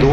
2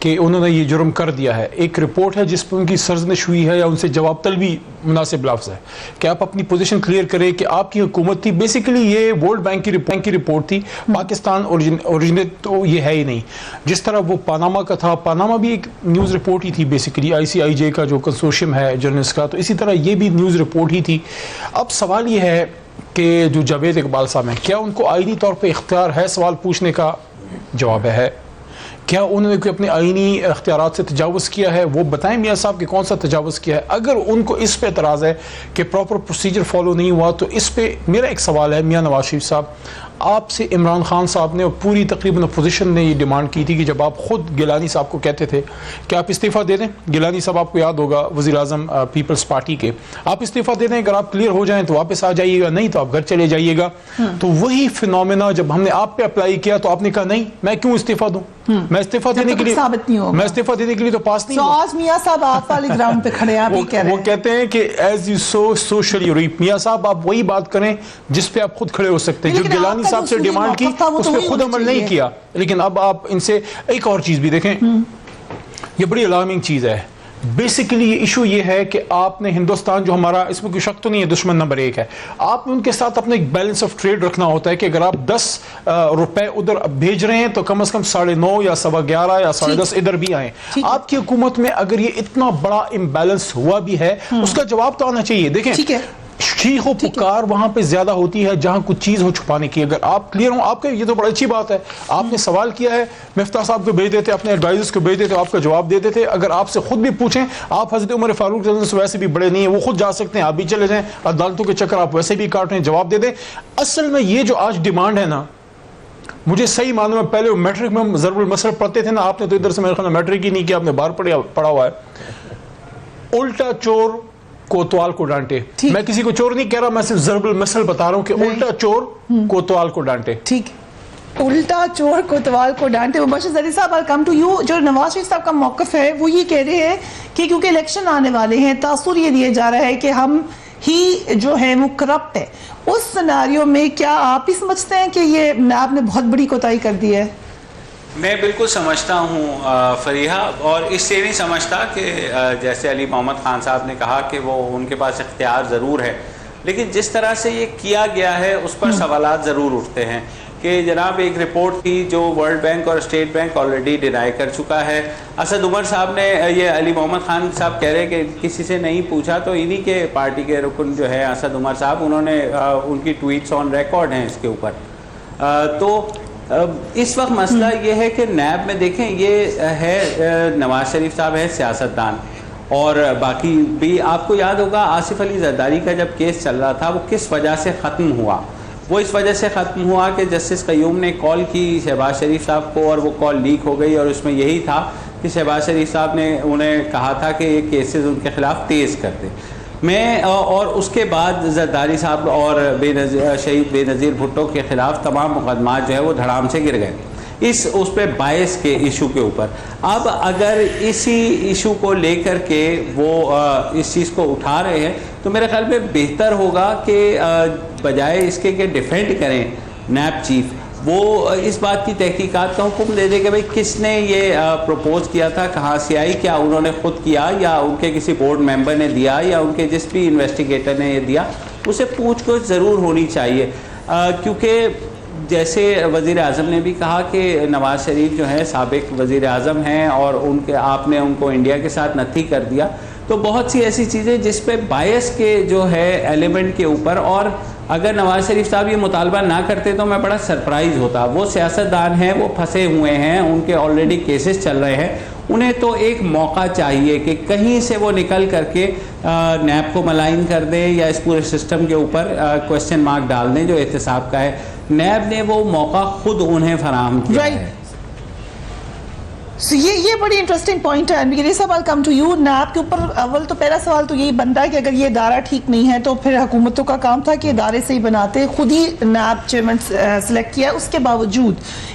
کہ انہوں نے یہ جرم کر دیا ہے. ایک رپورٹ ہے جس پہ ان کی سرزنش ہوئی ہے یا ان سے جواب طلبی مناسب لفظ ہے کہ آپ اپنی پوزیشن کلیئر کریں کہ آپ کی حکومت تھی. بیسیکلی یہ ورلڈ بینک کی رپورٹ تھی. پاکستان اوریجنیٹ تو یہ ہے ہی نہیں. جس طرح وہ پاناما کا تھا, پاناما بھی ایک نیوز رپورٹ ہی تھی بیسیکلی, ICIJ کا جو کنسورشیم ہے جرنلسٹ کا, تو اسی طرح یہ بھی نیوز رپورٹ ہی تھی. اب سوال یہ ہے کہ جو جاوید اقبال صاحب ہیں, کیا ان کو آئینی طور پہ اختیار ہے سوال پوچھنے کا؟ جواب ہے. کیا انہوں نے کوئی اپنے آئینی اختیارات سے تجاوز کیا ہے؟ وہ بتائیں میاں صاحب کہ کون سا تجاوز کیا ہے. اگر ان کو اس پہ اعتراض ہے کہ پراپر پروسیجر فالو نہیں ہوا, تو اس پہ میرا ایک سوال ہے میاں نواز شریف صاحب, آپ سے عمران خان صاحب نے اور پوری تقریباً اپوزیشن نے یہ ڈیمانڈ کی تھی کہ جب آپ خود گیلانی صاحب کو کہتے تھے کہ آپ استعفیٰ دے دیں, گیلانی صاحب آپ کو یاد ہوگا وزیر اعظم پیپلز پارٹی کے, آپ استعفیٰ دے دیں, اگر آپ کلیئر ہو جائیں تو واپس آ جائیے گا, نہیں تو آپ گھر چلے جائیے گا. تو وہی فنومینا جب ہم نے آپ پہ اپلائی کیا تو آپ نے کہا نہیں میں کیوں استعفیٰ دوں, میں استعفیٰ دینے کے لیے تو پاس نہیں ہوں. میاں صاحب آپ والے گراؤنڈ پہ کھڑے ہیں, وہ کہتے ہیں کہ as you sow so shall reap. میاں صاحب آپ وہی بات کریں جس پہ آپ خود کھڑے ہو سکتے ہیں. جو گیلانی صاحب سے ڈیمانڈ کی اس پہ خود عمل نہیں کیا, لیکن اب آپ ان سے ایک اور چیز بھی دیکھیں, یہ بڑی الارمنگ چیز ہے. بیسیکلی یہ ایشو یہ ہے کہ آپ نے ہندوستان جو ہمارا, اس میں کوئی شک تو نہیں ہے, دشمن نمبر 1 ہے. آپ نے ان کے ساتھ اپنا ایک بیلنس آف ٹریڈ رکھنا ہوتا ہے کہ اگر آپ 10 روپے ادھر بھیج رہے ہیں تو کم از کم 9.5 یا 11.25 یا 10.5 ادھر بھی آئیں. آپ کی حکومت میں اگر یہ اتنا بڑا امبیلنس ہوا بھی ہے, اس کا جواب تو آنا چاہیے. دیکھیں چیخ و پکار وہاں پہ زیادہ ہوتی ہے جہاں کچھ چیز ہو چھپانے کی. اگر آپ کلیئر ہوں, آپ کے یہ تو بڑی اچھی بات ہے, آپ نے سوال کیا ہے, مفتاح صاحب کو بھیج دیتے, اپنے ایڈوائزرز کو بھیج دیتے, آپ کا جواب دے دیتے. اگر آپ سے خود بھی پوچھیں, آپ حضرت عمر فاروق سے ویسے بھی بڑے نہیں ہیں, وہ خود جا سکتے ہیں, آپ بھی چلے جائیں, عدالتوں کے چکر آپ ویسے بھی کاٹ رہے ہیں, جواب دے دیں. اصل میں یہ جو آج ڈیمانڈ ہے نا, مجھے صحیح معلوم ہے پہلے میٹرک میں ضرب المثل پڑھتے تھے نا, آپ نے تو ادھر سے میرے خیال میں میٹرک ہی نہیں کیا, آپ نے باہر پڑھا ہوا ہے. الٹا چور کوتوال کو ڈانٹے. میں کسی کو چور نہیں کہہ رہا, میں صرف ضرب المثل بتا رہا ہوں کہ الٹا چور کوتوال کو ڈانٹے. ٹھیک, الٹا چور کوتوال کو ڈانٹے. مبشر زرعی صاحب I'll come to you. جو نواز شریف صاحب کا موقف ہے وہ یہ کہہ رہے ہیں کہ کیونکہ الیکشن آنے والے ہیں, تاثر یہ دیا جا رہا ہے کہ ہم ہی جو ہے وہ کرپٹ ہے. اس سیناریو میں کیا آپ ہی سمجھتے ہیں کہ یہ نیب نے بہت بڑی کوتاہی کر دی ہے؟ میں بالکل سمجھتا ہوں فریحہ, اور اس سے نہیں سمجھتا کہ جیسے علی محمد خان صاحب نے کہا کہ وہ ان کے پاس اختیار ضرور ہے, لیکن جس طرح سے یہ کیا گیا ہے اس پر سوالات ضرور اٹھتے ہیں. کہ جناب ایک رپورٹ تھی جو ورلڈ بینک اور اسٹیٹ بینک آلریڈی ڈینائی کر چکا ہے. اسد عمر صاحب نے, یہ علی محمد خان صاحب کہہ رہے کہ کسی سے نہیں پوچھا, تو انہی کے پارٹی کے رکن جو ہے اسد عمر صاحب, انہوں نے ان کی ٹویٹس آن ریکارڈ ہیں اس کے اوپر. تو اس وقت مسئلہ یہ ہے کہ نیب میں دیکھیں, یہ ہے نواز شریف صاحب ہے سیاستدان, اور باقی بھی آپ کو یاد ہوگا آصف علی زرداری کا جب کیس چل رہا تھا وہ کس وجہ سے ختم ہوا. وہ اس وجہ سے ختم ہوا کہ جسٹس قیوم نے کال کی شہباز شریف صاحب کو, اور وہ کال لیک ہو گئی, اور اس میں یہی تھا کہ شہباز شریف صاحب نے انہیں کہا تھا کہ یہ کیسز ان کے خلاف تیز کر دیں. اور اس کے بعد زرداری صاحب اور شہید بے نظیر بھٹو کے خلاف تمام مقدمات جو ہے وہ دھڑام سے گر گئے اس پہ باعث کے ایشو کے اوپر. اب اگر اسی ایشو کو لے کر کے وہ اس چیز کو اٹھا رہے ہیں تو میرے خیال میں بہتر ہوگا کہ بجائے اس کے کہ ڈیفینڈ کریں نیب چیف, وہ اس بات کی تحقیقات کا حکم دے دے کہ بھئی کس نے یہ پروپوز کیا تھا, کہاں سے آئی, کیا انہوں نے خود کیا یا ان کے کسی بورڈ ممبر نے دیا یا ان کے جس بھی انویسٹیگیٹر نے یہ دیا, اسے پوچھ گچھ ضرور ہونی چاہیے. کیونکہ جیسے وزیر اعظم نے بھی کہا کہ نواز شریف جو ہے سابق وزیر اعظم ہیں اور آپ نے ان کو انڈیا کے ساتھ نتھی کر دیا, تو بہت سی ایسی چیزیں جس پہ بائس کے جو ہے ایلیمنٹ کے اوپر, اور اگر نواز شریف صاحب یہ مطالبہ نہ کرتے تو میں بڑا سرپرائز ہوتا. وہ سیاستدان ہیں, وہ پھنسے ہوئے ہیں, ان کے آلریڈی کیسز چل رہے ہیں, انہیں تو ایک موقع چاہیے کہ کہیں سے وہ نکل کر کے نیب کو ملائن کر دیں یا اس پورے سسٹم کے اوپر کوسچن مارک ڈال دیں جو احتساب کا ہے. نیب نے وہ موقع خود انہیں فراہم کیا ہے. یہ بڑی انٹرسٹنگ پوائنٹ ہے. میرے صاحب I'll come to you. NAB کے اوپر اول تو پہلا سوال تو یہی بنتا ہے کہ اگر یہ ادارہ ٹھیک نہیں ہے تو پھر حکومتوں کا کام تھا کہ ادارے سے ہی بناتے, خود ہی نیب چیئرمین سلیکٹ کیا. اس کے باوجود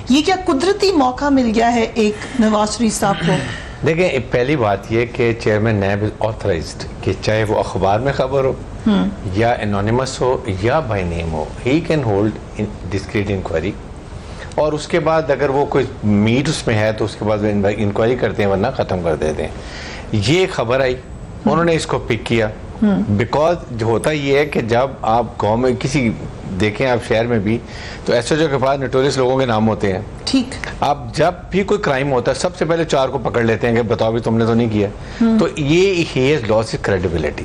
یہ کیا قدرتی موقع مل گیا ہے ایک نواز شریف صاحب کو؟ دیکھیں, پہلی بات یہ کہ چیئرمین نیب از آتھرائزڈ, کہ چاہے وہ اخبار میں خبر ہو یا انونیمس ہو یا بائی نیم ہو, he can hold discreet inquiry. اور اس کے بعد اگر وہ کوئی میٹ اس میں ہے تو اس کے بعد انکوائری کرتے ہیں ورنہ ختم کر دیتے ہیں. یہ خبر آئی, انہوں نے اس کو پک کیا بیکاز ہوتا یہ ہے کہ جب آپ گاؤں میں کسی دیکھیں آپ شہر میں بھی تو ایس ایچ او کے پاس نوٹوریس لوگوں کے نام ہوتے ہیں. ٹھیک, اب جب بھی کوئی کرائم ہوتا ہے سب سے پہلے 4 کو پکڑ لیتے ہیں کہ بتاؤ بھی تم نے تو نہیں کیا. تو یہ ہی ہیز لاس کریڈیبلٹی.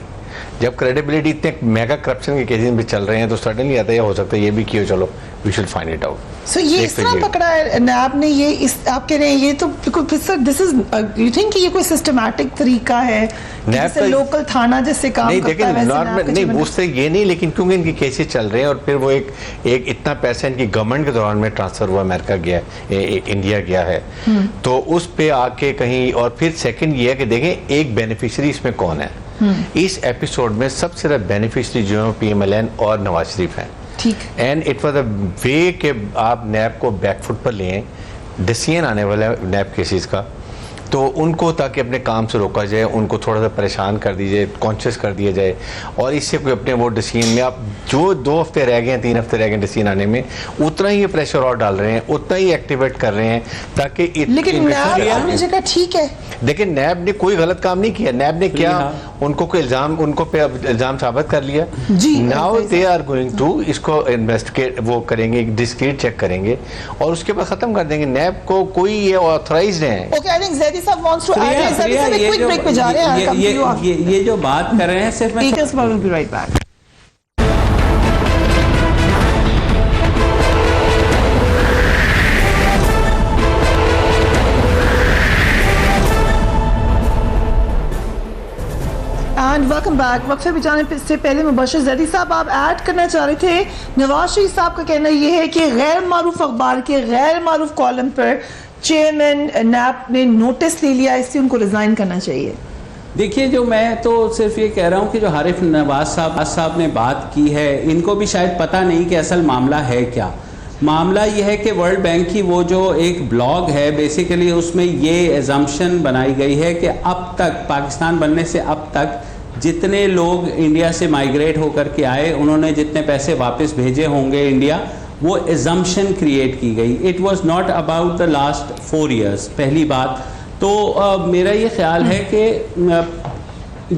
جب کریڈیبلٹی اتنے میگا کرپشن کے کیسز میں چل رہے ہیں تو سڈنلی آتا ہے ہو سکتا ہے یہ بھی کیوں, چلو we should find it out. So یہ اس طرح پکڑا ہے نیب نے, یہ آپ کہہ رہے ہیں یہ تو دس از یو تھنک یہ کوئی سسٹمیٹک طریقہ ہے جیسے لوکل تھانہ جس سے کام کرتا ہے ویسے نہیں اس سے یہ نہیں, لیکن کیونکہ ان کے کیسز چل رہے ہیں اور پھر وہ ایک اتنا پیسہ ان کی گورنمنٹ کے دوران میں ٹرانسفر ہوا, امریکہ گیا, انڈیا گیا ہے, تو اس پہ آ کے کہیں. اور پھر سیکنڈ یہ ہے کہ دیکھیں ایک بینیفیشری اس میں کون ہے. اس ایپیسوڈ میں سب سے زیادہ بینیفیشری جو ہیں پی ایم ایل این اور نواز شریف ہیں. ٹھیک, اینڈ اٹ واز اے وے کہ آپ نیب کو بیک فٹ پر لیں. ڈیسیژن آنے والا ہے نیب کیسز کا, تو ان کو تاکہ اپنے کام سے روکا جائے, ان کو تھوڑا سا پریشان کر دیجیے, کانشیس کر دیا جائے, اور اس سے کوئی اپنے وہ ڈیسیژن میں آپ جو 2 ہفتے رہ گئے ہیں 3 ہفتے رہ گئے ہیں ڈیسیژن آنے میں, اتنا ہی یہ پریشر اور ڈال رہے ہیں, اتنا ہی ایکٹیویٹ کر رہے ہیں تاکہ. لیکن نیب اپنی جگہ ٹھیک ہے. دیکھیں نیب نے کوئی غلط کام نہیں کیا. نیب نے کیا, ان کو کوئی الزام, ان کو پہ الزام ثابت کر لیا. Now they are going to اس کو انویسٹیگیٹ, وہ کریں گے, ڈسکریٹ چیک کریں گے اور اس کے بعد ختم کر دیں گے. نیب کو کوئی یہ آتھرائزڈ ہے. اوکے, آئی تھنک زیدی صاحب وانٹس ٹو ایڈ. یہ جو بات کر رہے ہیں صرف ویلکم بیک. وقفے پہ جانے سے پہلے مبشر زیدی صاحب آپ ایڈ کرنا چاہ رہے تھے. نواز شریف صاحب کا کہنا یہ ہے کہ غیر معروف اخبار کے غیر معروف کالم پر چیئرمین نیب نے نوٹس لے لیا, اس سے ان کو ریزائن کرنا چاہیے. دیکھیے, جو میں تو صرف یہ کہہ رہا ہوں کہ جو حارث نواز صاحب نے بات کی ہے, ان کو بھی شاید پتہ نہیں کہ اصل معاملہ ہے کیا. معاملہ یہ ہے کہ ورلڈ بینک کی وہ جو ایک بلاگ ہے بیسیکلی اس میں یہ ایزمپشن بنائی گئی ہے کہ اب تک پاکستان بننے سے اب تک جتنے لوگ انڈیا سے مائیگریٹ ہو کر کے آئے انہوں نے جتنے پیسے واپس بھیجے ہوں گے انڈیا, وہ ایزمپشن کریٹ کی گئی. It was not about the last 4 years. پہلی بات تو میرا یہ خیال ہے کہ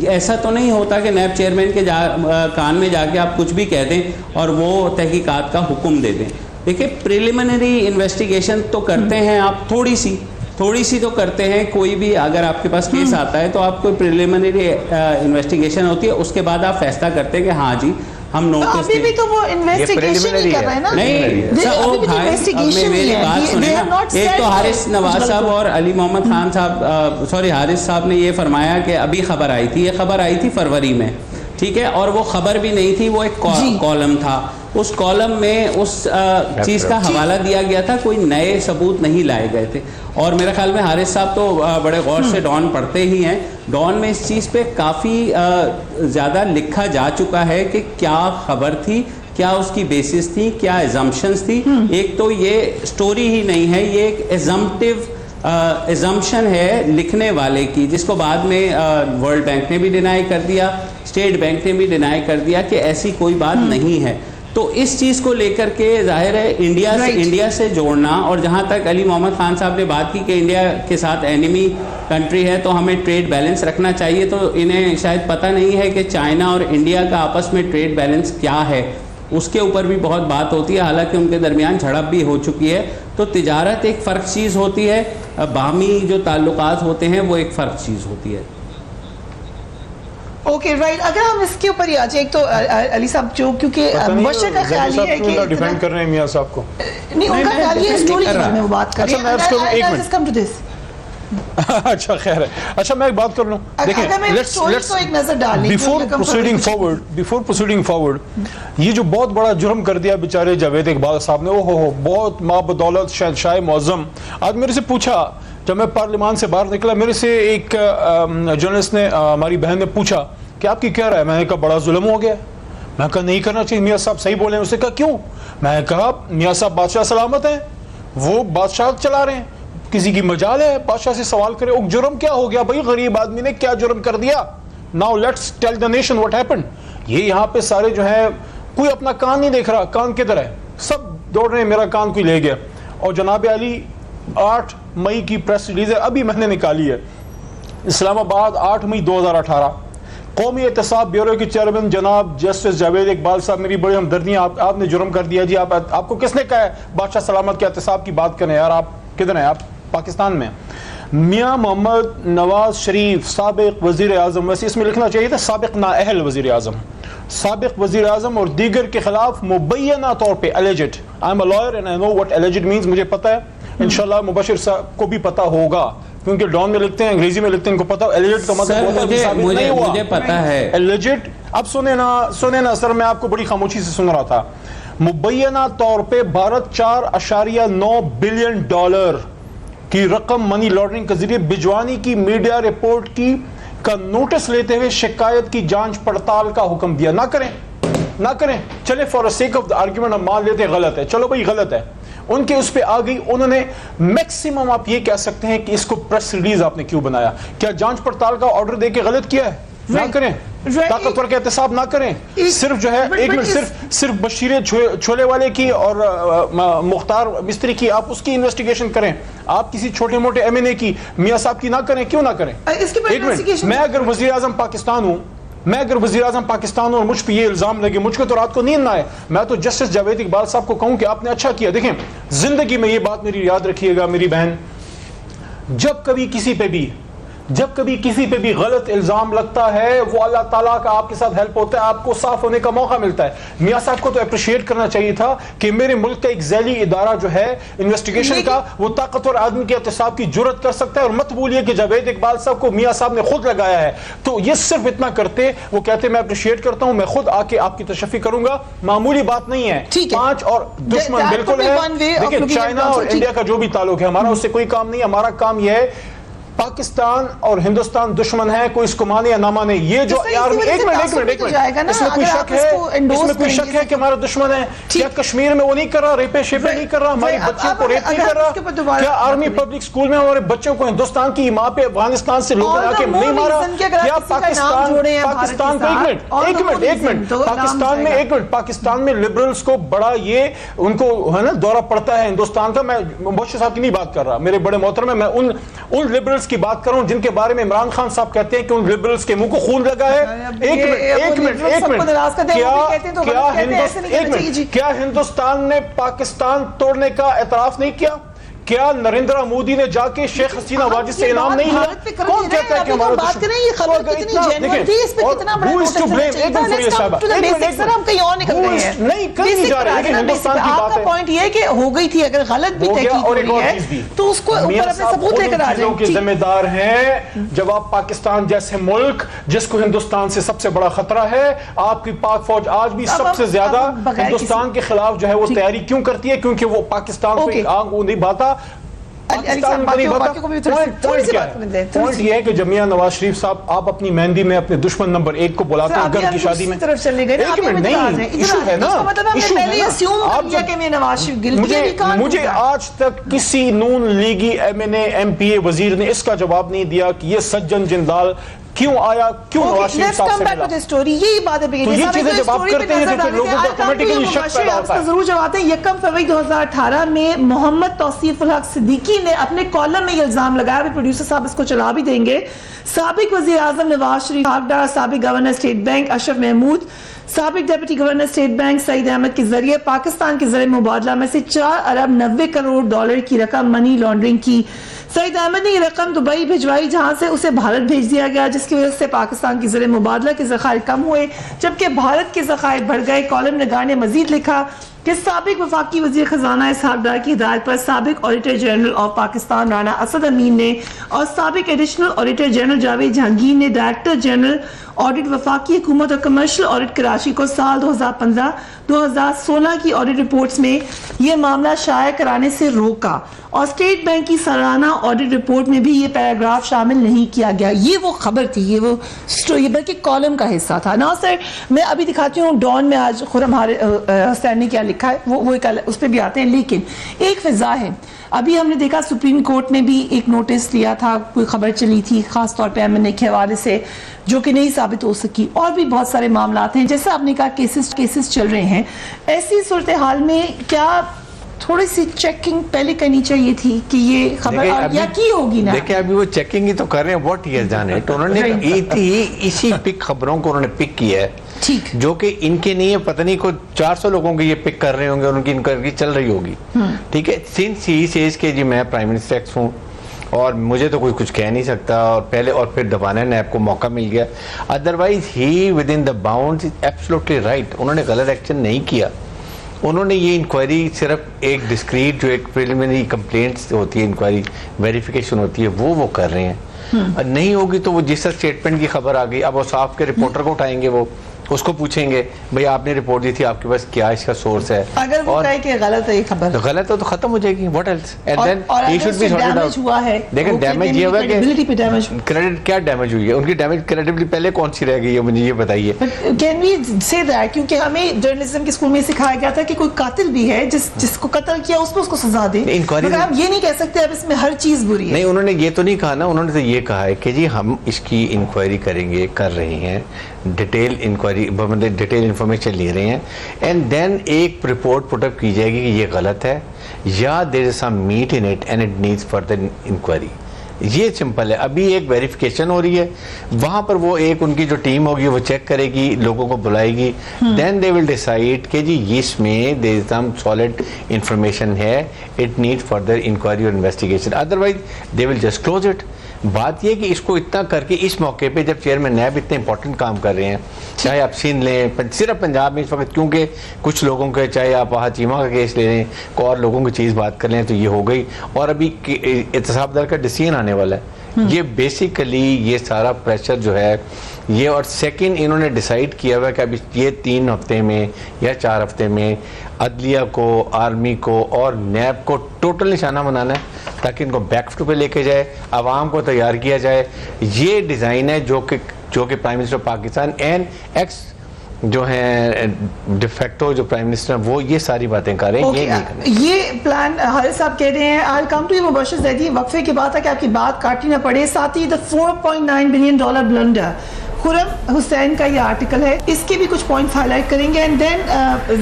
ایسا تو نہیں ہوتا کہ نیب چیئرمین کے کان میں جا کے آپ کچھ بھی کہہ دیں اور وہ تحقیقات کا حکم دے دیں. دیکھیں, پریلیمنری انویسٹیگیشن تو کرتے ہیں آپ, تھوڑی سی تو کرتے ہیں. کوئی بھی اگر آپ کے پاس کیس آتا ہے تو آپ کوئی پریلیمنری انویسٹیگیشن ہوتی ہے, اس کے بعد آپ فیصلہ کرتے ہیں کہ ہاں جی ہم نوٹس ابھی بھی تو وہ انویسٹیگیشن ہی کر رہے ہیں نا. نہیں, میری بات سنیں نا. ایک تو حارث نواز صاحب اور علی محمد خان صاحب, سوری حارث صاحب نے یہ فرمایا کہ ابھی خبر آئی تھی, یہ خبر آئی تھی فروری میں, ٹھیک ہے, اور وہ خبر بھی نہیں تھی, وہ ایک کالم تھا. اس کالم میں اس چیز کا حوالہ دیا گیا تھا, کوئی نئے ثبوت نہیں لائے گئے تھے. اور میرے خیال میں حارث صاحب تو بڑے غور سے ڈان پڑھتے ہی ہیں. ڈان میں اس چیز پہ کافی زیادہ لکھا جا چکا ہے کہ کیا خبر تھی, کیا اس کی بیسس تھی, کیا ایزمپشنز تھی. ایک تو یہ سٹوری ہی نہیں ہے, یہ ایک ایزمپشن ہے لکھنے والے کی, جس کو بعد میں ورلڈ بینک نے بھی ڈینائی کر دیا, اسٹیٹ بینک نے بھی ڈینائی کر دیا کہ ایسی کوئی بات نہیں ہے. تو اس چیز کو لے کر کے ظاہر ہے انڈیا سے جوڑنا, اور جہاں تک علی محمد خان صاحب نے بات کی کہ انڈیا کے ساتھ اینیمی کنٹری ہے تو ہمیں ٹریڈ بیلنس رکھنا چاہیے, تو انہیں شاید پتہ نہیں ہے کہ چائنا اور انڈیا کا آپس میں ٹریڈ بیلنس کیا ہے. اس کے اوپر بھی بہت بات ہوتی ہے, حالانکہ ان کے درمیان جھڑپ بھی ہو چکی ہے. تو تجارت ایک فرق چیز ہوتی ہے, باہمی جو تعلقات ہوتے ہیں وہ ایک فرق چیز ہوتی ہے. اوکے رائٹ, اگر ہم اس کے اوپر ہی آ جائیں, ایک تو علی صاحب جو کیونکہ مبشر کا خیال یہ ہے کہ ڈیفینڈ کر رہے ہیں میاں صاحب کو, نہیں ان کا خیال یہ اسٹوری کے بارے میں وہ بات کر رہے ہیں. اچھا خیر ہے, اچھا میں ایک بات کر لوں. دیکھیں بیفور پروسیڈنگ فارورڈ یہ جو بہت بڑا جرم کر دیا بیچارے جاوید اقبال صاحب نے, اوہ بہت ماں بدولت شہنشاہ معظم. آج میرے سے پوچھا, جب میں پارلیمان سے باہر نکلا, میرے سے ایک جرنلسٹ نے, ہماری بہن نے پوچھا کہ آپ کی کیا رائے. میں نے کہا بڑا ظلم ہو گیا. میں نے کہا نہیں کرنا چاہیے. میاں صاحب صحیح بولے ہیں. اس نے کہا کیوں؟ میں نے کہا میاں صاحب بادشاہ سلامت ہیں, وہ بادشاہ چلا رہے ہیں, کسی کی مجال ہے بادشاہ سے سوال کرے. جرم کیا ہو گیا بھائی, غریب آدمی نے کیا جرم کر دیا؟ Now let's tell the nation what happened. یہ یہاں پہ سارے جو ہے کوئی اپنا کان نہیں دیکھ رہا, کان کدھر ہے, سب دوڑ رہے ہیں میرا کان کوئی لے گیا. اور جناب علی 8 مئی کی پریس ریلیز ہے، ابھی میں نے نکالی ہے، اسلام آباد 8 مئی 2018، قومی احتساب بیورو کے چیئرمین جناب جسٹس جاوید اقبال صاحب، میری بڑی ہمدردی، آپ نے جرم کر دیا جی، آپ کو کس نے کہا ہے بادشاہ سلامت کے احتساب کی بات کریں یار، آپ کدھر ہیں، آپ پاکستان میں۔ میاں محمد نواز شریف سابق وزیر اعظم، ویسے اس میں لکھنا چاہیے تھا سابق نااہل وزیر اعظم، سابق وزیر اعظم اور دیگر کے خلاف مبینہ طور پہ alleged، I am a lawyer and I know what alleged means، مجھے پتہ ہے، انشاءاللہ مبشر صاحب کو بھی پتہ ہوگا، کیونکہ ڈان میں لکھتے ہیں، انگریزی میں لکھتے ہیں، ان کو پتہ ہے alleged کا مطلب ہوتا ہے ثابت نہیں ہوا، مجھے پتہ ہے alleged۔ اب سنیں نا سر، میں آپ کو بڑی خاموشی سے سن رہا تھا، مبینہ طور پہ بھارت $4.9 بلین کی رقم منی لانڈرنگ کے ذریعے بھجوانے کی میڈیا رپورٹ کی کا نوٹس لیتے ہوئے شکایت کی جانچ پڑتال کا حکم دیا۔ نہ کریں، چلے for sake of the argument ہم مان لیتے ہیں غلط ہے، چلو بھائی غلط ہے، ان کے اس پہ آ گئی، انہوں نے میکسیمم آپ یہ کہہ سکتے ہیں کہ اس کو پریس ریلیز آپ نے کیوں بنایا، کیا جانچ پڑتال کا آرڈر دے کے غلط کیا ہے؟ نہ کریں، طاقتور کا احتساب نہ کریں، صرف جو ہے ایک منٹ، صرف بشیر چھولے والے کی اور مختار مستری کی آپ اس کی انویسٹیگیشن کریں، آپ کسی چھوٹے موٹے ایم این اے کی میاں صاحب کی نہ کریں، کیوں نہ کریں؟ ایک منٹ، میں اگر وزیر اعظم پاکستان ہوں اور مجھ پہ یہ الزام لگے، مجھ کو تو رات کو نیند نہ آئے، میں تو جسٹس جاوید اقبال صاحب کو کہوں کہ آپ نے اچھا کیا۔ دیکھیں زندگی میں یہ بات میری یاد رکھیے گا میری بہن، جب کبھی کسی پہ بھی غلط الزام لگتا ہے، وہ اللہ تعالیٰ کا آپ کے ساتھ ہیلپ ہوتا ہے، آپ کو صاف ہونے کا موقع ملتا ہے۔ میاں صاحب کو تو اپریشیٹ کرنا چاہیے تھا کہ میرے ملک کا ایک ذیلی ادارہ جو ہے انویسٹیگیشن کا، وہ طاقتور آدمی کے احتساب کی جرت کر سکتا ہے، اور مت بولیے کہ جاوید اقبال صاحب کو میاں صاحب نے خود لگایا ہے، تو یہ صرف اتنا کرتے، وہ کہتے میں اپریشیٹ کرتا ہوں، میں خود آ کے آپ کی تشفی کروں گا، معمولی بات نہیں ہے۔ 5 اور دشمن بالکل ہے، دیکھیں چائنا اور انڈیا کا جو بھی تعلق ہے ہمارا اس سے کوئی کام نہیں، ہمارا کام یہ ہے پاکستان اور ہندوستان دشمن ہے، کوئی اس کو مانے یا نہ مانے، یہ جو آرمی ایک منٹ اس میں کوئی شک ہے کہ ہمارا دشمن ہے؟ کیا کشمیر میں وہ نہیں کر رہا، ریپے شیپے نہیں کر رہا، ہمارے بچوں کو ریپ نہیں کر رہا؟ کیا آرمی پبلک سکول میں ہمارے بچوں کو ہندوستان کی ماں پہ افغانستان سے لوگ آ کے نہیں مارا؟ کیا پاکستان میں لبرلز کو بڑا یہ ان کو ہے نا دورہ پڑتا ہے ہندوستان کا؟ میں مبشر صاحب کی نہیں بات کر رہا، میرے بڑے محترم ہے، میں ان لبرلز کی بات کروں جن کے بارے میں عمران خان صاحب کہتے ہیں کہ ان لبرلز کے منہ کو خون لگا ہے۔ ایک منٹ، کیا ہندوستان نے پاکستان توڑنے کا اعتراف نہیں کیا؟ کیا نریندر مودی نے جا کے شیخ حسینہ واجد سے انعام نہیں لیا؟ کون کہتا ہے کہ ہمارا دشمن؟ نہیں کہیں جا رہے، لیکن ہندوستان کی بات ہے، پوائنٹ یہ کہ ہو گئی تھی، اگر غلط بھی تحقیق ہو رہی ہے تو اس کو اوپر اپنے ثبوت لے کر آ جائیں۔ کے ذمہ دار ہیں جب آپ پاکستان جیسے ملک جس کو ہندوستان سے سب سے بڑا خطرہ ہے، آپ کی پاک فوج آج بھی سب سے زیادہ ہندوستان کے خلاف جو ہے وہ تیاری کیوں کرتی ہے؟ کیونکہ وہ پاکستان کو آنکھ نہیں بھاتا۔ پوائنٹ یہ ہے کہ جب میاں نواز شریف صاحب آپ اپنی مہندی میں اپنے دشمن نمبر 1 کو بلاتے ہیں گھر کی شادی میں، ایک منٹ نہیں، ایشو ہے نا، مجھے آج تک کسی نون لیگی M N A M P A وزیر نے اس کا جواب نہیں دیا کہ یہ سجن جندال کیوں آیا، کیوں نواز شریف صاحب سے ملا۔ تو یہ چیزیں جب آپ کرتے ہیں تو پھر لوگوں کو آٹومیٹکلی شک پیدا ہوتا ہے۔ ضرور جواب ہیں۔ 1 فروری 2018 میں محمد توصیف الحق صدیقی نے اپنے کالم میں یہ الزام لگایا، ابھی پروڈیوسر صاحب اس کو چلا بھی دیں گے، سابق وزیر اعظم نواز شریف، حقدار سابق گورنر اسٹیٹ بینک اشرف محمود، سابق ڈیپٹی گورنر اسٹیٹ بینک سعید احمد کے ذریعے پاکستان کے زر مبادلہ میں سے $4.90 کی رقم منی لانڈرنگ کی۔ سعید احمد نے یہ رقم دبئی بھجوائی، جہاں سے اسے بھارت بھیج دیا گیا، جس کی وجہ سے پاکستان کی زر مبادلہ کے ذخائر کم ہوئے جبکہ بھارت کے ذخائر بڑھ گئے۔ کالم نگار نے مزید لکھا کہ سابق وفاقی وزیر خزانہ اسحاق ڈار کی ہدایت پر سابق auditor general of Pakistan Rana Asad Amin نے اور سابق additional auditor general Javed Jahangir نے ڈائریکٹر جنرل آڈٹ وفاقی حکومت اور کمرشل آڈٹ کراچی کو سال 2015-2016 کی آڈٹ رپورٹس میں یہ معاملہ شائع کرانے سے روکا، اور اسٹیٹ بینک کی سالانہ آڈٹ رپورٹ میں بھی یہ پیراگراف شامل نہیں کیا گیا۔ یہ وہ خبر تھی، یہ وہ سٹوری، بلکہ کالم کا حصہ تھا نا سر۔ میں ابھی دکھاتی ہوں ڈان میں آج خرم حسین نے کیا لکھا ہے، وہ اس پہ بھی آتے ہیں، لیکن ایک فضا ہے۔ ابھی ہم نے دیکھا سپریم کورٹ نے بھی ایک نوٹس لیا تھا، کوئی خبر چلی تھی خاص طور پہ ایمن کے حوالے سے جو کہ نہیں ثابت ہو سکی، اور بھی بہت سارے معاملات ہیں جیسا آپ نے کہا کیسز چل رہے ہیں۔ ایسی صورتحال میں کیا تھوڑی سی چیکنگ پہلے کرنی چاہیے تھی کہ یہ خبر یا کی ہوگی نا. دیکھیں ابھی وہ چیکنگ ہی تو کر رہے ہیں, what he has done it. انہوں نے اسی پک خبروں کو انہوں نے پک کیا ہے جو کہ ان کے نہیں ہے, پتہ نہیں کوئی 400 لوگوں کے یہ پک کر رہے ہوں گے اور ان کی انکوائری چل رہی ہوگی. ٹھیک ہے, سنس ہی سیز کہ جی میں پرائم منسٹر ایکس ہوں اور مجھے تو کوئی کچھ کہہ نہیں سکتا, اور پہلے اور پھر دبانے نیب کو موقع مل گیا. Otherwise he with in the bounds is absolutely right. انہوں نے غلط ایکشن نہیں کیا. انہوں نے یہ انکوائری صرف ایک ڈسکریٹ جو ایک پریلیمنری کمپلینٹس ہوتی ہے, انکوائری ویریفیکیشن ہوتی ہے, وہ کر رہے ہیں. نہیں ہوگی تو وہ جس اسٹیٹمنٹ کی خبر آ گئی, اب وہ صاحب کے رپورٹر کو اٹھائیں گے, وہ اس کو پوچھیں گے بھئی آپ نے رپورٹ دی تھی, آپ کے پاس کیا اس کا سورس ہے. اگر وہ کہے کہ غلط ہے یہ خبر, غلط ہے تو ختم ہو جائے گی. What else, and then he should be sorted out. ہوا ہے دیکھیں ڈیمیج یہ ہوا کہ کریڈٹ کیا ڈیمیج ہوئی ہے, ان کی ڈیمیج کریڈیبلٹی پہلے کون سی رہ گئی ہے, مجھے یہ بتائیے. کین وی سے دیٹ, کیونکہ ہمیں جرنلزم کے اسکول میں سکھایا گیا تھا کہ کوئی قاتل بھی ہے جس کو قتل کیا اس کو سزا دیں, مگر ہم یہ نہیں کہہ سکتے اب اس میں ہر چیز بری ہے. نہیں, انہوں نے یہ تو نہیں کہا نا, انہوں نے تو یہ کہا ہے کہ جی ہم اس کی انکوائری کریں گے, کر رہے ہیں, ڈیٹیل انکوائری مطلب ڈیٹیل انفارمیشن لے رہے ہیں, اینڈ دین ایک رپورٹ پٹ اپ کی جائے گی کہ یہ غلط ہے یا there is some meat in it and it needs further inquiry. یہ سمپل ہے. ابھی ایک ویریفیکیشن ہو رہی ہے, وہاں پر وہ ایک ان کی جو ٹیم ہوگی وہ چیک کرے گی, لوگوں کو بلائے گی, دین دے ول ڈیسائڈ کہ جی اس میں there is some solid information ہے, اٹ نیڈ فردر انکوائری اور investigation, otherwise they will just close it. بات یہ کہ اس کو اتنا کر کے اس موقع پہ جب چیئرمین نیب اتنے امپورٹنٹ کام کر رہے ہیں, چاہے آپ سندھ لیں, صرف پنجاب میں اس وقت کیونکہ کچھ لوگوں کے, چاہے آپ وہاں چیمہ کا کیس لے لیں, اور لوگوں کی چیز بات کر لیں تو یہ ہو گئی, اور ابھی احتساب دار کا ڈیسیژن آنے والا ہے. یہ بیسیکلی یہ سارا پریشر جو ہے یہ, اور سیکنڈ انہوں نے ڈیسائیڈ کیا ہوا کہ اب یہ 3 ہفتے میں یا 4 ہفتے میں عدلیہ کو, آرمی کو اور نیب کو ٹوٹل نشانہ بنانا ہے تاکہ ان کو بیک فٹ پہ لے کے جائے, عوام کو تیار کیا جائے. یہ ڈیزائن ہے جو کہ prime minister Pakistan and x جو ہیں ڈیفیکٹو جو پرائم منسٹر ہیں وہ یہ ساری باتیں کر رہے ہیں. یہ نہیں کرنا. یہ پلان حارث صاحب کہہ رہے ہیں. I'll come to you Mubashir Zaidi. وقفے کے بعد ہے کہ آپ کی بات کاٹنی نہ پڑے. ساتھ ہی $4.9 billion بلنڈر, خرم حسین کا یہ آرٹیکل ہے, اس کے بھی کچھ پوائنٹس ہائی لائٹ کریں گے. اینڈ دین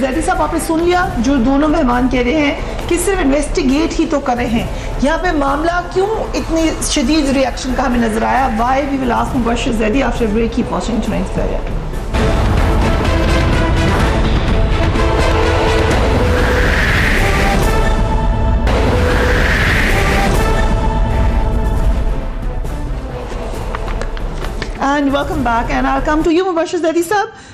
زیدی صاحب آپ نے سن لیا جو دونوں مہمان کہہ رہے ہیں کہ صرف انویسٹیگیٹ ہی تو کر رہے ہیں, یہاں پہ معاملہ کیوں اتنی شدید ریئیکشن کا ہمیں نظر آیا. Why we will ask Mubashir Zaidi after break. Keep watching tonight's program. And welcome back, and I'll come to you Mubashir Zaidi sahab.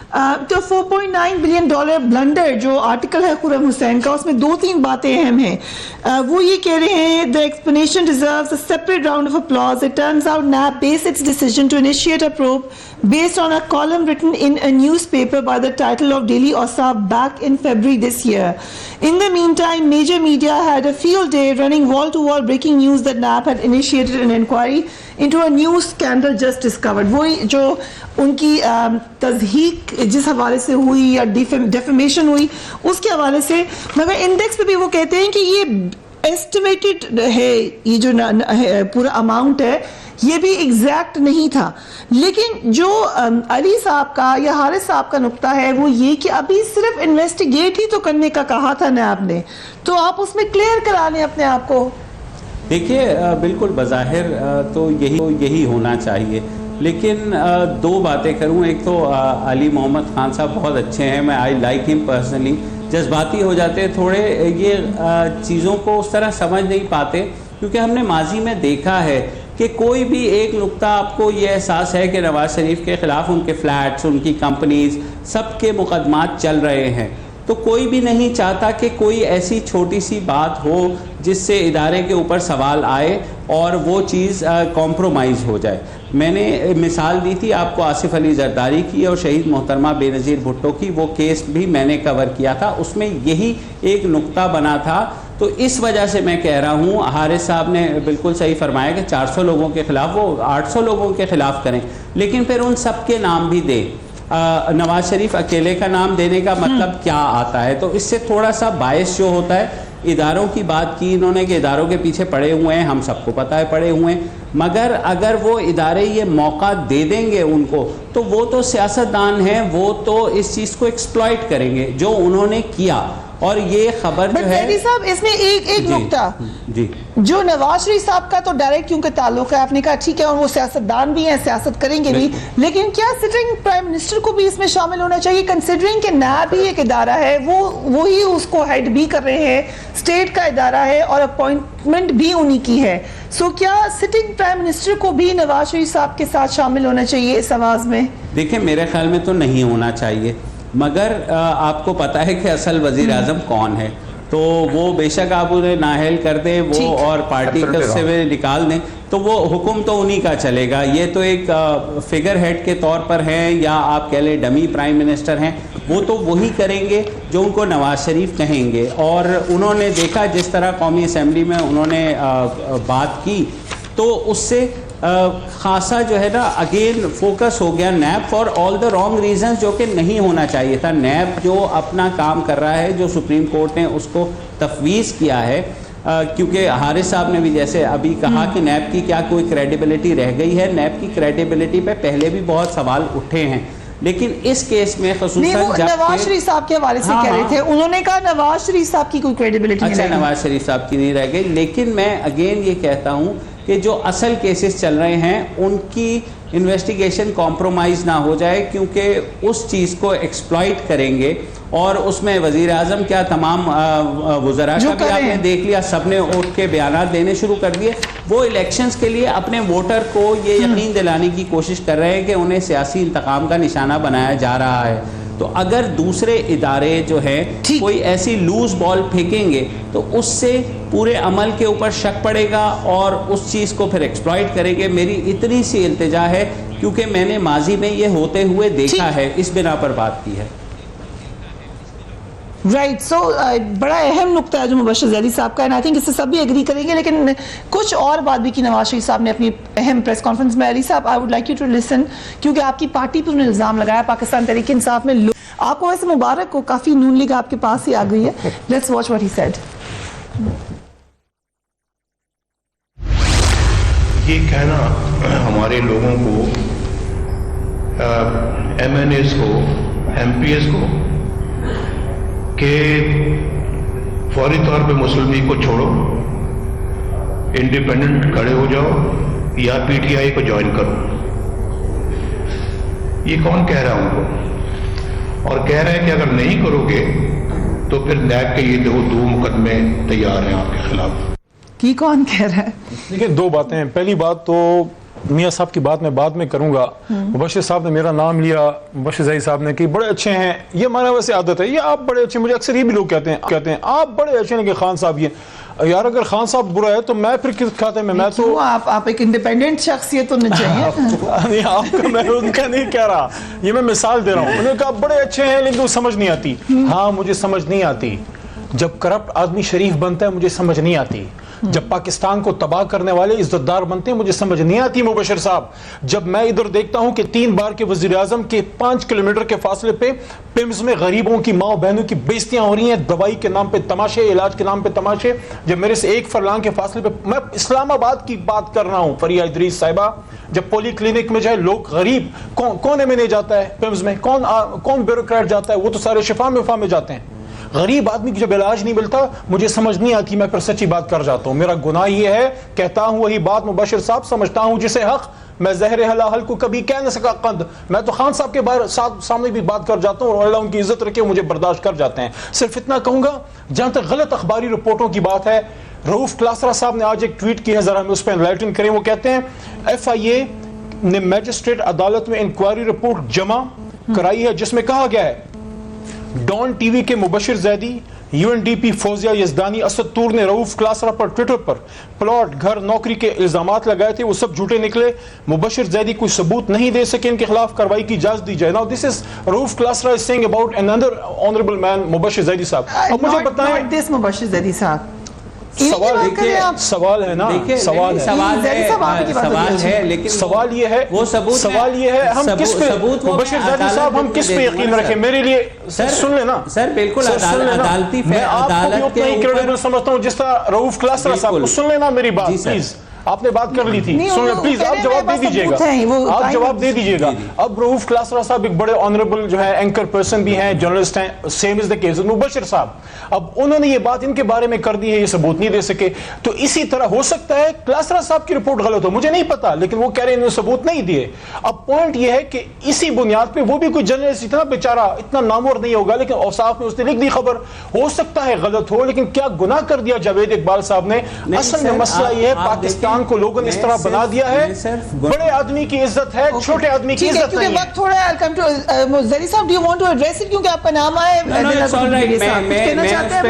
تو $4.9 billion بلنڈر جو آرٹیکل ہے خرم حسین کا, اس میں 2-3 باتیں اہم ہیں. وہ یہ کہہ رہے ہیں the explanation deserves a separate round of applause. It turns out NAB based its decision to initiate a probe based on a column written in a newspaper by the title of Daily Osab back in February this year. In the meantime, major media had a field day running wall-to-wall breaking news that NAB had initiated an inquiry into a new scandal just discovered. وہی جو ان کی تضحیق جس حوالے سے ہوئی یا defamation ہوئی اس کے حوالے سے, مگر انڈیکس پہ بھی وہ کہتے ہیں کہ یہ ایسٹیمیٹڈ ہے, یہ جو پورا اماؤنٹ ہے یہ بھی ایگزیکٹ نہیں تھا. لیکن جو علی صاحب کا یا حارث صاحب کا نقطہ ہے وہ یہ کہ ابھی صرف انویسٹیگیٹ ہی تو کرنے کا کہا تھا نیب نے, تو آپ اس میں کلیئر کرا لیں اپنے آپ کو. دیکھیے بالکل بظاہر تو یہی ہونا چاہیے, لیکن 2 باتیں کروں. ایک تو علی محمد خان صاحب بہت اچھے ہیں, میں آئی لائک ہم پرسنلی. جذباتی ہو جاتے ہیں تھوڑے, یہ چیزوں کو اس طرح سمجھ نہیں پاتے, کیونکہ ہم نے ماضی میں دیکھا ہے کہ کوئی بھی ایک نقطہ آپ کو یہ احساس ہے کہ نواز شریف کے خلاف ان کے فلیٹس, ان کی کمپنیز, سب کے مقدمات چل رہے ہیں, تو کوئی بھی نہیں چاہتا کہ کوئی ایسی چھوٹی سی بات ہو جس سے ادارے کے اوپر سوال آئے اور وہ چیز کمپرومائز ہو جائے. میں نے مثال دی تھی آپ کو آصف علی زرداری کی اور شہید محترمہ بے نظیر بھٹو کی, وہ کیس بھی میں نے کور کیا تھا, اس میں یہی ایک نقطہ بنا تھا. تو اس وجہ سے میں کہہ رہا ہوں, حارث صاحب نے بالکل صحیح فرمایا کہ 400 لوگوں کے خلاف, وہ 800 لوگوں کے خلاف کریں, لیکن پھر ان سب کے نام بھی دیں. نواز شریف اکیلے کا نام دینے کا مطلب کیا آتا ہے؟ تو اس سے تھوڑا سا باعث جو ہوتا ہے. اداروں کی بات کی انہوں نے کہ اداروں کے پیچھے پڑے ہوئے ہیں, ہم سب کو پتہ ہے پڑے ہوئے ہیں, مگر اگر وہ ادارے یہ موقع دے دیں گے ان کو تو وہ تو سیاستدان ہیں, وہ تو اس چیز کو ایکسپلائٹ کریں گے جو انہوں نے کیا. اور یہ خبر جو ہے زیدی صاحب اس میں ایک نقطہ جی جو نواز شریف صاحب کا تو ڈائریکٹ کیونکہ تعلق ہے، آپ نے کہا ٹھیک ہے اور وہ سیاستدان بھی ہیں، سیاست کریں گے بھی، لیکن کیا سٹنگ پرائم منسٹر کو بھی اس میں شامل ہونا چاہیے، کنسیڈرنگ کہ نیب ہی ایک ادارہ ہے، وہی اس کو ہیڈ بھی کر رہے ہیں، اسٹیٹ کا ادارہ ہے اور اپوائنٹمنٹ بھی انہی کی ہے، سو کیا سٹنگ پرائم منسٹر کو بھی نواز شریف صاحب کے ساتھ شامل ہونا چاہیے اس آواز میں؟ دیکھیں میرے خیال میں تو نہیں ہونا چاہیے، مگر آپ کو پتا ہے کہ اصل وزیر اعظم کون ہے، تو وہ بے شک آپ انہیں نااہل کر دیں وہ اور پارٹی سے نکال دیں تو وہ حکم تو انہی کا چلے گا، یہ تو ایک فگر ہیڈ کے طور پر ہیں یا آپ کہہ لیں ڈمی پرائم منسٹر ہیں، وہ تو وہی کریں گے جو ان کو نواز شریف کہیں گے، اور انہوں نے دیکھا جس طرح قومی اسمبلی میں انہوں نے بات کی تو اس سے خاصا جو ہے نا اگین فوکس ہو گیا NAB for all the wrong reasons, جو کہ نہیں ہونا چاہیے تھا۔ نیب جو اپنا کام کر رہا ہے، جو سپریم کورٹ نے اس کو تفویض کیا ہے، کیونکہ حارث صاحب نے بھی جیسے ابھی کہا کہ نیب کی کیا کوئی کریڈیبلٹی رہ گئی ہے، نیب کی کریڈیبلٹی پہ پہلے بھی بہت سوال اٹھے ہیں، لیکن اس کیس میں خصوصاً نواز شریف صاحب کے حوالے سے کہہ رہے تھے، انہوں نے کہا نواز شریف صاحب کی کوئی کریڈیبلٹی نہیں رہ گئی، نواز شریف صاحب کی نہیں رہ گئی، لیکن میں اگین یہ کہتا ہوں کہ جو اصل کیسز چل رہے ہیں ان کی انویسٹیگیشن کمپرومائز نہ ہو جائے، کیونکہ اس چیز کو ایکسپلائٹ کریں گے، اور اس میں وزیر اعظم کیا تمام وزراء کا بھی آپ نے دیکھ لیا، سب نے اٹھ کے بیانات دینے شروع کر دیے، وہ الیکشنز کے لیے اپنے ووٹر کو یہ یقین دلانے کی کوشش کر رہے ہیں کہ انہیں سیاسی انتقام کا نشانہ بنایا جا رہا ہے، تو اگر دوسرے ادارے جو ہیں کوئی ایسی لوز بال پھینکیں گے تو اس سے پورے عمل کے اوپر شک پڑے گا اور اس چیز کو پھر ایکسپلائٹ کریں گے۔ میری اتنی سی التجا ہے کیونکہ میں نے ماضی میں یہ ہوتے ہوئے دیکھا ہے، اس بنا پر بات کی ہے۔ رائٹ، سو بڑا اہم نقطہ ہے جو مبشر زیدی صاحب کا ہے، آئی تھنک اس سے سب بھی ایگری کریں گے، لیکن کچھ اور بات بھی کی نواز شریف صاحب نے اپنی اہم پریس کانفرنس میں۔ علی صاحب I would like you to listen, کیونکہ آپ کی پارٹی پر انہوں نے الزام لگایا پاکستان تحریک انصاف میں آپ کو ویسے مبارک ہو، کافی نون لیگ آپ کے پاس ہی آ گئی ہے، let's watch what he said. یہ کہنا ہمارے لوگوں کو، ایم این ایز کو، ایم پی ایس کو، کہ فوری طور پہ مسلم لیگ کو چھوڑو، انڈیپینڈنٹ کھڑے ہو جاؤ یا پی ٹی آئی کو جوائن کرو، یہ کون کہہ رہا ہے ان کو؟ اور کہہ رہے ہیں کہ اگر نہیں کرو گے تو پھر نیب کے یہ دو مقدمے تیار ہیں آپ کے خلاف۔ کی کون کہہ رہا ہے؟ دیکھیں دو باتیں ہیں، پہلی بات تو میاں صاحب کی بات میں بعد میں کروں گا، مبشر صاحب نے میرا نام لیا، مبشر زیدی صاحب نے کہ بڑے اچھے ہیں، یہ ہمارا ویسے عادت ہے، یہ آپ بڑے اچھے، مجھے اکثر یہ بھی لوگ کہتے ہیں آپ بڑے اچھے ہیں کہ خان صاحب یہ، یار اگر خان صاحب برا ہے تو میں پھر کس کھاتے میں تو آپ ایک انڈیپینڈنٹ شخصیت ہونا چاہیے۔ نہیں آپ کا میں ان کا نہیں کہہ رہا، یہ میں مثال دے رہا ہوں، انہوں نے کہا بڑے اچھے ہیں لیکن وہ سمجھ نہیں آتی، ہاں مجھے سمجھ نہیں آتی، جب کرپٹ آدمی شریف بنتا ہے مجھے سمجھ نہیں آتی، جب پاکستان کو تباہ کرنے والے عزت دار بنتے ہیں مجھے سمجھ نہیں آتی مبشر صاحب، جب میں ادھر دیکھتا ہوں کہ 3 بار کے وزیر اعظم کے 5 کلومیٹر کے فاصلے پہ پمز میں غریبوں کی ماں بہنوں کی بےزتیاں ہو رہی ہیں، دوائی کے نام پہ تماشے، علاج کے نام پہ تماشے، جب میرے سے 1 فرلانگ کے فاصلے پہ، میں اسلام آباد کی بات کر رہا ہوں، فریہ ادریس صاحبہ، جب پولی کلینک میں جائے لوگ غریب کون ایم این اے جاتا ہے پمز میں، کون بیوروکریٹ جاتا ہے، وہ تو سارے شفا میں جاتے ہیں، غریب آدمی کی جب علاج نہیں ملتا مجھے سمجھ نہیں آتی، میں پھر سچی بات کر جاتا ہوں، میرا گناہ یہ ہے، کہتا ہوں وہی بات مبشر صاحب، سمجھتا ہوں جسے حق، میں زہر حلال کو کبھی کہہ نہ سکا قند، میں تو خان صاحب کے سامنے بھی بات کر جاتا ہوں اور اللہ ان کی عزت رکھے مجھے برداشت کر جاتے ہیں، صرف اتنا کہوں گا جہاں تک غلط اخباری رپورٹوں کی بات ہے، رؤوف کلاسرا صاحب نے آج ایک ٹویٹ کی ہے، ذرا ہمیں اس پہ انلائٹن کریں، وہ کہتے ہیں ایف آئی اے نے میجسٹریٹ عدالت میں انکوائری رپورٹ جمع کرائی ہے جس میں کہا گیا ہے ڈان ٹی وی کے Mubashir Zaidi, U N D P Fauzia Yazdani, Asad Toor نے رؤوف کلاسرا پر ٹویٹر پر پلاٹ، گھر، نوکری کے الزامات لگائے تھے، وہ سب جھوٹے نکلے، مبشر زیدی کوئی ثبوت نہیں دے سکے، ان کے خلاف کارروائی کی اجازت دی جائے۔ Now this is Rauf Klasra is saying about another honorable man مبشر زیدی صاحب۔ اب مجھے بتائیں Not this مبشر زیدی صاحب، سوال ہے نا، سوال ہے، لیکن سوال یہ ہے ہم کس پہ مبشر زیدی صاحب ہم کس پہ یقین رکھیں؟ میرے لیے سن لینا سر، بالکل عدالتی، میں آپ کو بھی اتنا ہی کریڈیبل سمجھتا ہوں جس طرح رؤوف کلاسرا صاحب کو، سن لینا میری بات پلیز، آپ نے بات کر لی تھی, نہیں, سن لیں پلیز, آپ جواب دے دیجیے گا, آپ جواب دے دیجیے گا. اب رؤوف کلاسرا صاحب ایک بڑے آنریبل جو ہے اینکر پرسن بھی ہیں, جرنلسٹ ہیں, سیم از دا کیس مبشر صاحب, اب انہوں نے یہ بات ان کے بارے میں کر دی ہے, یہ ثبوت نہیں دے سکے. تو اسی طرح ہو سکتا ہے کلاسرا صاحب کی رپورٹ غلط ہو, مجھے نہیں پتا, لیکن وہ کہہ رہے ہیں انہوں نے ثبوت نہیں دیے. اب پوائنٹ یہ ہے کہ اسی بنیاد پہ وہ بھی کوئی جرنلسٹ اتنا بیچارہ اتنا نامور نہیں ہوگا, لیکن اوصاف میں اس نے لکھ دی خبر, ہو سکتا ہے غلط ہو, لیکن کیا گناہ کر دیا جاوید اقبال صاحب نے؟ اصل میں مسئلہ یہ ہے پاکستان کو لوگوں نے اس طرح بنا دیا ہے, بڑے آدمی کی عزت ہے, چھوٹے آدمی کی عزت نہیں ہے. وقت تھوڑا ہے, کم ٹو زری صاحب, do you want to address it, کیونکہ آپ کا نام آئے. میں اس پہ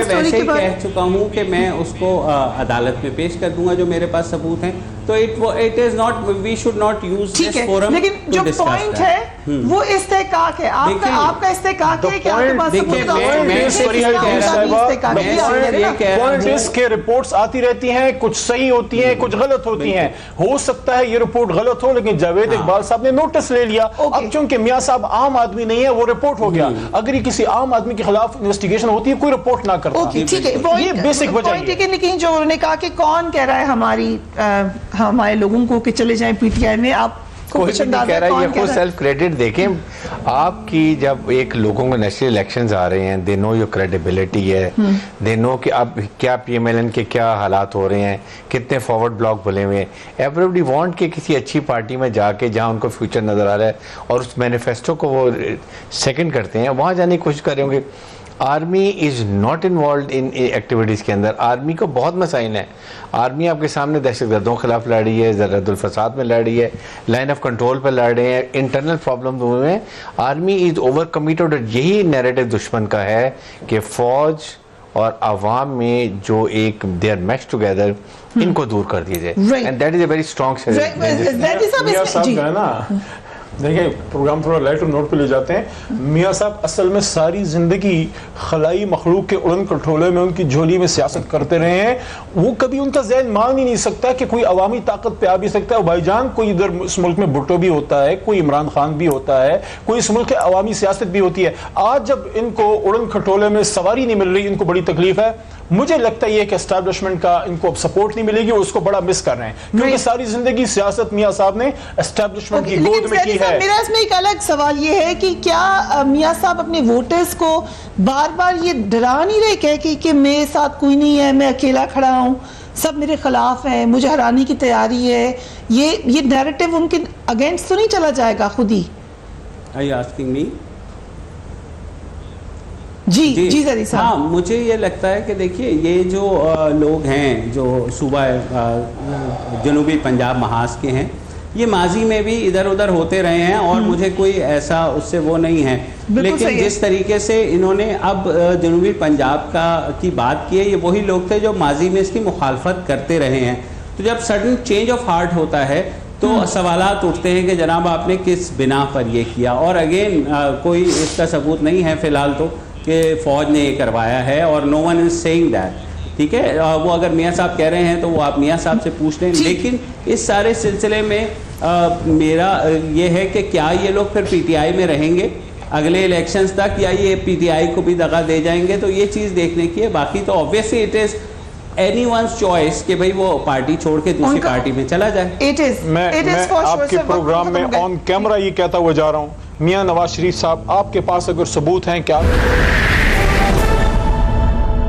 ویسے ہی کہہ چکا ہوں کہ میں اس کو عدالت میں پیش کر دوں گا جو میرے پاس ثبوت ہیں, تو it is not, we should not use this forum لیکن جو پوائنٹ ہے وہ استحقاق ہے, آپ کا استحقاق ہے کہ آپ کے پاس پوائنٹ اس کے رپورٹس آتی رہتی ہیں, کچھ صحیح ہوتی ہیں, کچھ غلط ہوتی ہیں. ہو سکتا ہے یہ رپورٹ غلط ہو, لیکن جاوید اقبال صاحب نے نوٹس لے لیا. اب چونکہ میاں صاحب عام آدمی نہیں ہے, وہ رپورٹ ہو گیا. اگر یہ کسی عام آدمی کے خلاف انویسٹیگیشن ہوتی ہے, کوئی رپورٹ نہ کرتا. یہ بیسک وجہ ہے. لیکن جو انہوں نے کہا کہ کون کہہ رہا ہے ہمارے لوگوں کو کہ چلے جائیں پی ٹی آئی میں, آپ کوئی نہیں کہہ رہا ہے, یہ خود سیلف کریڈٹ. دیکھیں آپ کی جب ایک لوگوں کو نیشنل الیکشنز آ رہے ہیں, دے نو یور کریڈیبلٹی ہے, دے نو کہ اب کیا پی ایم ایل این کے کیا حالات ہو رہے ہیں, کتنے فارورڈ بلاک بھلے ہوئے ہیں. ایوریبڈی وانٹ کہ کسی اچھی پارٹی میں جا کے جہاں ان کو فیوچر نظر آ رہا ہے اور اس مینیفیسٹو کو وہ سیکنڈ کرتے ہیں, وہاں جانے کی کوشش کریں گے. Army is not involved in activities کے اندر. آرمی کو بہت مسائل ہیں. آرمی آپ کے سامنے دہشت گردوں کے خلاف لڑ رہی ہے, زرعت الفساد میں لڑ رہی ہے, لائن آف کنٹرول پہ لڑ رہے ہیں, انٹرنل پرابلم ہوئے ہیں. آرمی از اوور کمیٹڈ. یہی نیریٹو دشمن کا ہے کہ فوج اور عوام میں جو ایک دے آر میش ٹوگیدر, ان کو دور کر دیے جائے. And that is a very strong دیکھیں پروگرام تھوڑا لائٹ اور نوٹ پہ لے جاتے ہیں. میاں صاحب اصل میں ساری زندگی خلائی مخلوق کے اڑن کٹھولے میں ان کی جھولی میں سیاست کرتے رہے ہیں. وہ کبھی ان کا ذہن مان ہی نہیں سکتا کہ کوئی عوامی طاقت پہ آ بھی سکتا ہے. بھائی جان, کوئی ادھر اس ملک میں بھٹو بھی ہوتا ہے, کوئی عمران خان بھی ہوتا ہے, کوئی اس ملک کے عوامی سیاست بھی ہوتی ہے. آج جب ان کو اڑن کھٹولے میں سواری نہیں مل رہی, ان کو بڑی تکلیف ہے. مجھے لگتا ہے یہ کہ اسٹیبلشمنٹ کا ان کو اب سپورٹ نہیں ملے گی, اور اس کو بڑا مس کر رہے ہیں, کیونکہ ساری زندگی سیاست میاں صاحب نے اسٹیبلشمنٹ کی گود میں کی ہے. میرا اس میں ایک الگ سوال یہ ہے کہ کیا میاں صاحب اپنے ووٹرز کو بار بار یہ ڈرا نہیں رہے کہ میرے ساتھ کوئی نہیں ہے, میں اکیلا کھڑا ہوں, سب میرے خلاف ہیں, مجھے ہرانے کی تیاری ہے, یہ نیریٹو ان کے اگینسٹ تو نہیں چلا جائے گا خود ہی؟ Are you asking me? جی زری صاحب. ہاں, مجھے یہ لگتا ہے کہ دیکھیے یہ جو لوگ ہیں جو صوبہ جنوبی پنجاب محاذ کے ہیں, یہ ماضی میں بھی ادھر ادھر ہوتے رہے ہیں, اور مجھے کوئی ایسا اس سے وہ نہیں ہے. لیکن جس طریقے سے انہوں نے اب جنوبی پنجاب کی بات کی ہے, یہ وہی لوگ تھے جو ماضی میں اس کی مخالفت کرتے رہے ہیں. تو جب سڈن چینج آف ہارٹ ہوتا ہے تو سوالات اٹھتے ہیں کہ جناب آپ نے کس بنا پر یہ کیا. اور اگین کوئی اس کا ثبوت نہیں ہے فی الحال تو کہ فوج نے یہ کروایا ہے, اور نو ون از سیئنگ دیٹ. ٹھیک ہے, وہ اگر میاں صاحب کہہ رہے ہیں تو وہ آپ میاں صاحب سے پوچھ لیں. لیکن اس سارے سلسلے میں میرا یہ ہے کہ کیا یہ لوگ پھر پی ٹی آئی میں رہیں گے اگلے الیکشنز تک, یا یہ پی ٹی آئی کو بھی دغا دے جائیں گے؟ تو یہ چیز دیکھنے کی ہے. باقی تو obviously it is anyone's choice کہ بھئی وہ پارٹی چھوڑ کے دوسری پارٹی میں چلا جائے. میں آپ کے پروگرام میں آن کیمرہ یہ کہتا ہوا جا رہا ہوں, میاں نواز شریف صاحب, آپ کے پاس اگر ثبوت ہیں, کیا